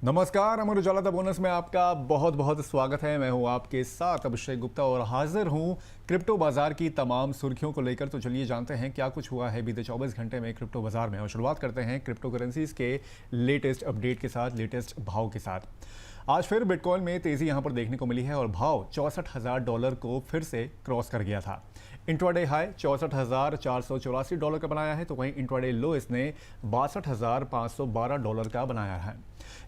नमस्कार, Amar Ujala the bonus में आपका बहुत बहुत स्वागत है। मैं हूं आपके साथ अभिषेक गुप्ता और हाजिर हूं क्रिप्टो बाजार की तमाम सुर्खियों को लेकर। तो चलिए जानते हैं क्या कुछ हुआ है बीते 24 घंटे में क्रिप्टो बाजार में, और शुरुआत करते हैं क्रिप्टो करेंसीज के लेटेस्ट अपडेट के साथ, लेटेस्ट भाव के साथ। आज फिर बिटकॉइन में तेजी यहां पर देखने को मिली है और भाव $64,000 को फिर से क्रॉस कर गया था। इंट्राडे हाई $64,484 का बनाया है, तो वहीं इंट्राडे लो इसने $62,512 का बनाया है।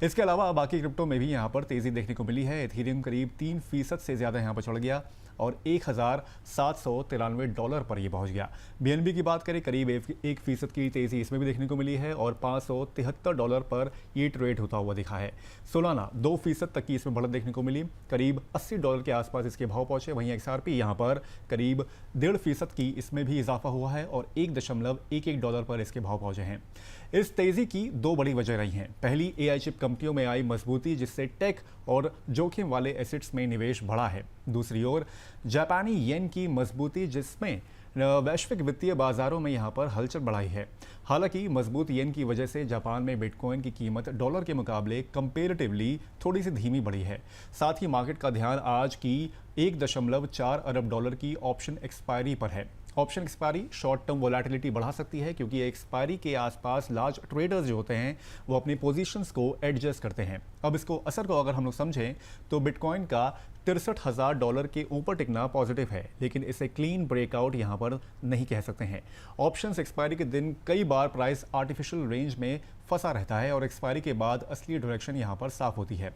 इसके अलावा बाकी क्रिप्टो में भी यहाँ पर तेजी देखने को मिली है। एथेरियम करीब 3% से ज़्यादा यहाँ पर चढ़ गया और $1,793 पर ये पहुँच गया। BNB की बात करें, करीब 1% की तेज़ी इसमें भी देखने को मिली है और $573 पर ये ट्रेड होता हुआ दिखा है। सोलाना 2% तक की इसमें बढ़त देखने को मिली, करीब $80 के आसपास इसके भाव पहुँचे। वहीं XRP यहाँ पर करीब 1.5% की इसमें भी इजाफा हुआ है और $1.11 पर इसके भाव पहुँचे हैं। इस तेज़ी की दो बड़ी वजह रही हैं। पहली, AI चिप कंपनियों में आई मजबूती, जिससे टेक और जोखिम वाले एसेट्स में निवेश बढ़ा है। दूसरी ओर जापानी येन की मजबूती, जिसमें वैश्विक वित्तीय बाजारों में यहाँ पर हलचल बढ़ाई है। हालांकि मजबूत येन की वजह से जापान में बिटकॉइन की कीमत डॉलर के मुकाबले कंपेरेटिवली थोड़ी सी धीमी बढ़ी है। साथ ही मार्केट का ध्यान आज की $1.4 अरब की ऑप्शन एक्सपायरी पर है। Option expiry short term volatility बढ़ा सकती है, क्योंकि एक्सपायरी के आसपास लार्ज ट्रेडर्स जो होते हैं वो अपनी पोजीशंस को एडजस्ट करते हैं। अब इसको असर को अगर हम लोग समझें तो बिटकॉइन का $63,000 के ऊपर टिकना पॉजिटिव है, लेकिन इसे क्लीन ब्रेकआउट यहाँ पर नहीं कह सकते हैं। ऑप्शंस एक्सपायरी के दिन कई बार प्राइस आर्टिफिशियल रेंज में फंसा रहता है और एक्सपायरी के बाद असली डायरेक्शन यहाँ पर साफ होती है।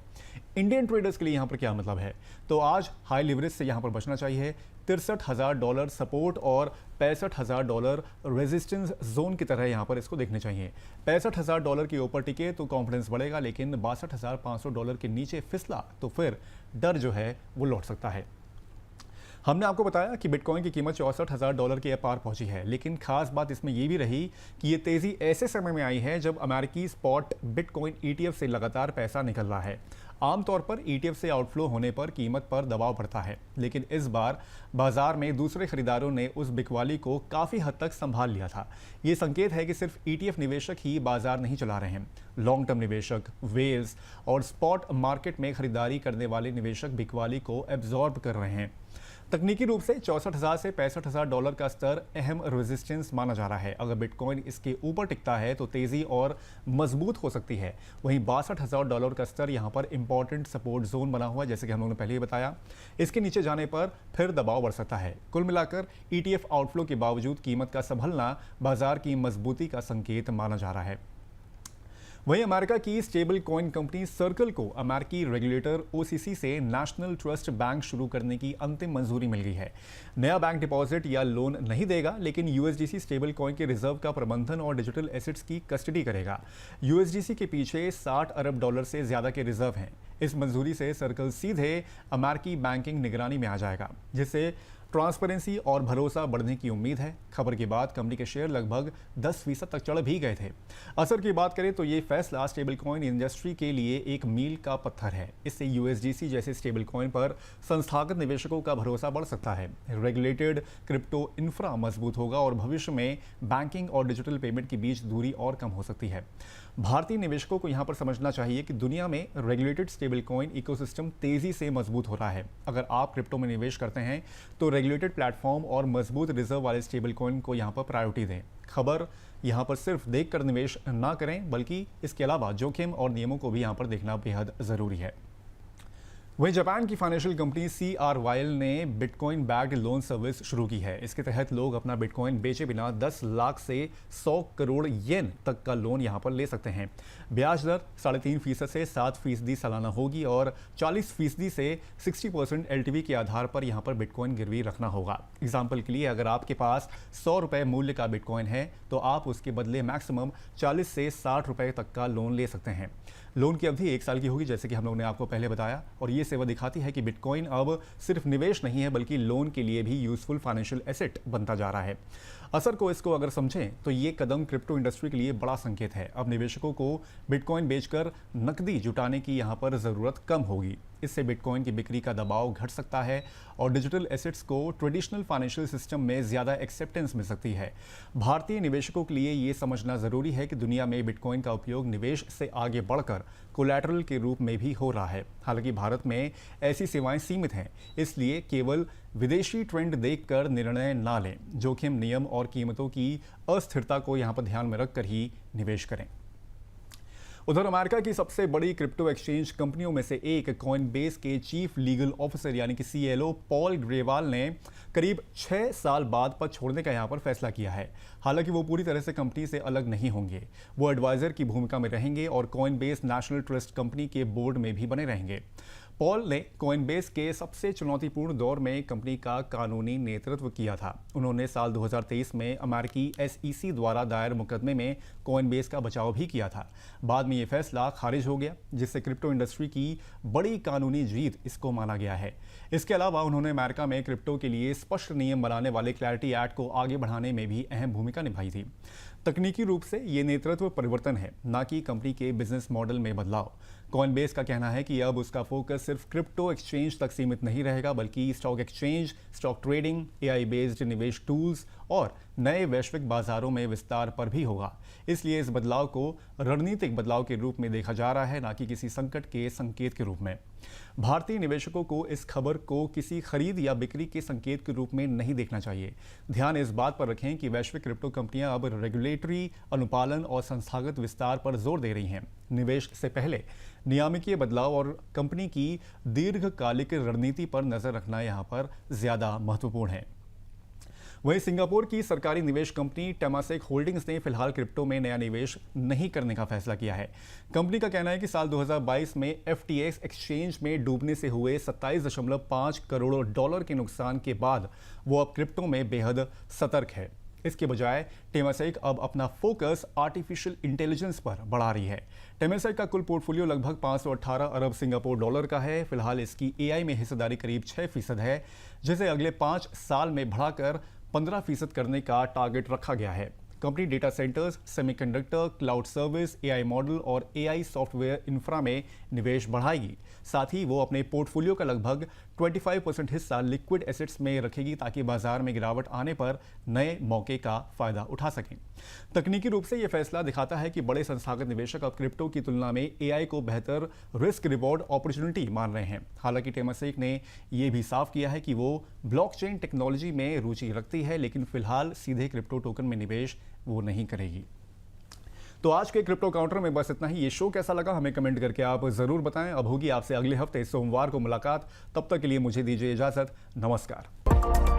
इंडियन ट्रेडर्स के लिए यहाँ पर क्या मतलब है, तो आज हाई लिवरेज से यहाँ पर बचना चाहिए। $63,000 सपोर्ट और $65,000 रेजिस्टेंस जोन की तरह यहाँ पर इसको देखने चाहिए। $65,000 के ऊपर टिके तो कॉन्फिडेंस बढ़ेगा, लेकिन $62,500 के नीचे फिसला तो फिर डर जो है वो लौट सकता है। हमने आपको बताया कि बिटकॉइन की कीमत $64,000 के पार पहुंची है, लेकिन खास बात इसमें यह भी रही कि ये तेजी ऐसे समय में आई है जब अमेरिकी स्पॉट बिटकॉइन ETF से लगातार पैसा निकल रहा है। आमतौर पर ETF से आउटफ्लो होने पर कीमत पर दबाव पड़ता है, लेकिन इस बार बाजार में दूसरे खरीदारों ने उस बिकवाली को काफ़ी हद तक संभाल लिया था। ये संकेत है कि सिर्फ ETF निवेशक ही बाजार नहीं चला रहे हैं। लॉन्ग टर्म निवेशक, वेल्स और स्पॉट मार्केट में खरीदारी करने वाले निवेशक बिकवाली को एब्जॉर्ब कर रहे हैं। तकनीकी रूप से $64,000 से $65,000 का स्तर अहम रेजिस्टेंस माना जा रहा है। अगर बिटकॉइन इसके ऊपर टिकता है तो तेजी और मजबूत हो सकती है। वहीं $62,000 का स्तर यहाँ पर इंपॉर्टेंट सपोर्ट जोन बना हुआ है, जैसे कि हम लोगों ने पहले ही बताया। इसके नीचे जाने पर फिर दबाव बढ़ सकता है। कुल मिलाकर ETF आउटफ्लो के बावजूद कीमत का संभलना बाजार की मजबूती का संकेत माना जा रहा है। वहीं अमेरिका की स्टेबल कॉइन कंपनी सर्कल को अमेरिकी रेगुलेटर OCC से नेशनल ट्रस्ट बैंक शुरू करने की अंतिम मंजूरी मिल गई है। नया बैंक डिपॉजिट या लोन नहीं देगा, लेकिन USDC स्टेबल कॉइन के रिजर्व का प्रबंधन और डिजिटल एसेट्स की कस्टडी करेगा। USDC के पीछे $60 अरब से ज्यादा के रिजर्व हैं। इस मंजूरी से सर्कल सीधे अमेरिकी बैंकिंग निगरानी में आ जाएगा, जिससे ट्रांसपेरेंसी और भरोसा बढ़ने की उम्मीद है। खबर के बाद कंपनी के शेयर लगभग 10% तक चढ़ भी गए थे। असर की बात करें तो ये फैसला स्टेबल कॉइन इंडस्ट्री के लिए एक मील का पत्थर है। इससे USDC जैसे स्टेबल कॉइन पर संस्थागत निवेशकों का भरोसा बढ़ सकता है। रेगुलेटेड क्रिप्टो इंफ्रा मजबूत होगा और भविष्य में बैंकिंग और डिजिटल पेमेंट के बीच दूरी और कम हो सकती है। भारतीय निवेशकों को यहाँ पर समझना चाहिए कि दुनिया में रेगुलेटेड स्टेबल कॉइन इकोसिस्टम तेजी से मजबूत हो रहा है। अगर आप क्रिप्टो में निवेश करते हैं तो रेगुलेटेड प्लेटफॉर्म और मजबूत रिजर्व वाले स्टेबल कॉइन को यहाँ पर प्रायोरिटी दें। खबर यहाँ पर सिर्फ देखकर निवेश ना करें, बल्कि इसके अलावा जोखिम और नियमों को भी यहाँ पर देखना बेहद ज़रूरी है। वहीं जापान की फाइनेंशियल कंपनी CRYL ने बिटकॉइन बैक्ड लोन सर्विस शुरू की है। इसके तहत लोग अपना बिटकॉइन बेचे बिना 10 लाख से 100 करोड़ येन तक का लोन यहां पर ले सकते हैं। ब्याज दर 3.5% से 7% सालाना होगी और 40% से 60% LTV के आधार पर यहां पर बिटकॉइन गिरवी रखना होगा। एग्जाम्पल के लिए, अगर आपके पास ₹100 मूल्य का बिटकॉइन है तो आप उसके बदले मैक्सिमम 40 से 60 रुपए तक का लोन ले सकते हैं। लोन की अवधि 1 साल की होगी, जैसे कि हम लोगों ने आपको पहले बताया, और ये सेवा दिखाती है कि बिटकॉइन अब सिर्फ निवेश नहीं है, बल्कि लोन के लिए भी यूजफुल फाइनेंशियल एसेट बनता जा रहा है। असर को इसको अगर समझें तो ये कदम क्रिप्टो इंडस्ट्री के लिए बड़ा संकेत है। अब निवेशकों को बिटकॉइन बेचकर नकदी जुटाने की यहाँ पर ज़रूरत कम होगी। इससे बिटकॉइन की बिक्री का दबाव घट सकता है और डिजिटल एसेट्स को ट्रेडिशनल फाइनेंशियल सिस्टम में ज़्यादा एक्सेप्टेंस मिल सकती है। भारतीय निवेशकों के लिए ये समझना ज़रूरी है कि दुनिया में बिटकॉइन का उपयोग निवेश से आगे बढ़कर कोलैटरल के रूप में भी हो रहा है। हालांकि भारत में ऐसी सेवाएं सीमित हैं, इसलिए केवल विदेशी ट्रेंड देखकर निर्णय ना लें। जोखिम, नियम और कीमतों की अस्थिरता को यहाँ पर ध्यान में रखकर ही निवेश करें। उधर अमेरिका की सबसे बड़ी क्रिप्टो एक्सचेंज कंपनियों में से एक कॉइनबेस के चीफ लीगल ऑफिसर यानी कि CLO पॉल ग्रेवाल ने करीब 6 साल बाद पद छोड़ने का यहाँ पर फैसला किया है। हालांकि वो पूरी तरह से कंपनी से अलग नहीं होंगे, वो एडवाइजर की भूमिका में रहेंगे और कॉइनबेस नेशनल ट्रस्ट कंपनी के बोर्ड में भी बने रहेंगे। पॉल ने कॉइनबेस के सबसे चुनौतीपूर्ण दौर में कंपनी का कानूनी नेतृत्व किया था। उन्होंने साल 2023 में अमेरिकी SEC द्वारा दायर मुकदमे में कॉइनबेस का बचाव भी किया था। बाद में ये फैसला खारिज हो गया, जिससे क्रिप्टो इंडस्ट्री की बड़ी कानूनी जीत इसको माना गया है। इसके अलावा उन्होंने अमेरिका में क्रिप्टो के लिए स्पष्ट नियम बनाने वाले क्लैरिटी एक्ट को आगे बढ़ाने में भी अहम भूमिका निभाई थी। तकनीकी रूप से ये नेतृत्व परिवर्तन है, ना कि कंपनी के बिजनेस मॉडल में बदलाव। कॉइनबेस का कहना है कि अब उसका फोकस सिर्फ क्रिप्टो एक्सचेंज तक सीमित नहीं रहेगा, बल्कि stock exchange, stock trading, AI based निवेश टूल्स और नए वैश्विक बाजारों में विस्तार पर भी होगा। इसलिए इस बदलाव को रणनीतिक बदलाव के रूप में देखा जा रहा है, ना कि किसी संकट के संकेत के रूप में। भारतीय निवेशकों को इस खबर को किसी खरीद या बिक्री के संकेत के रूप में नहीं देखना चाहिए। ध्यान इस बात पर रखें कि वैश्विक क्रिप्टो कंपनियां अब रेगुलेटरी अनुपालन और संस्थागत विस्तार पर जोर दे रही हैं। निवेश से पहले नियामकीय बदलाव और कंपनी की दीर्घकालिक रणनीति पर नजर रखना यहाँ पर ज्यादा महत्वपूर्ण है। वहीं सिंगापुर की सरकारी निवेश कंपनी टेमासेक होल्डिंग्स ने फिलहाल क्रिप्टो में नया निवेश नहीं करने का फैसला किया है। कंपनी का कहना है कि साल 2022 में FTX एक्सचेंज में डूबने से हुए 27.5 करोड़ डॉलर के नुकसान के बाद वो अब क्रिप्टो में बेहद सतर्क है। इसके बजाय टेमासेक अब अपना फोकस आर्टिफिशियल इंटेलिजेंस पर बढ़ा रही है। टेमासेक का कुल पोर्टफोलियो लगभग 518 अरब सिंगापुर डॉलर का है। फिलहाल इसकी AI में हिस्सेदारी करीब 6% है, जिसे अगले 5 साल में बढ़ाकर 15% करने का टारगेट रखा गया है। Company data centres, semiconductor, cloud service, AI model और AI सॉफ्टवेयर इंफ्रा में निवेश बढ़ाएगी। साथ ही वो अपने पोर्टफोलियो का लगभग 25% हिस्सा लिक्विड एसेट्स में रखेगी, ताकि बाजार में गिरावट आने पर नए मौके का फायदा उठा सकें। तकनीकी रूप से ये फैसला दिखाता है कि बड़े संस्थागत निवेशक अब क्रिप्टो की तुलना में AI को बेहतर रिस्क रिवॉर्ड अपॉर्चुनिटी मान रहे हैं। हालांकि टेमासेक ने यह भी साफ किया है कि वो ब्लॉकचेन टेक्नोलॉजी में रुचि रखती है, लेकिन फिलहाल सीधे क्रिप्टो टोकन में निवेश वो नहीं करेगी। तो आज के क्रिप्टो काउंटर में बस इतना ही। ये शो कैसा लगा हमें कमेंट करके आप जरूर बताएं। अब होगी आपसे अगले हफ्ते सोमवार को मुलाकात। तब तक के लिए मुझे दीजिए इजाजत। नमस्कार।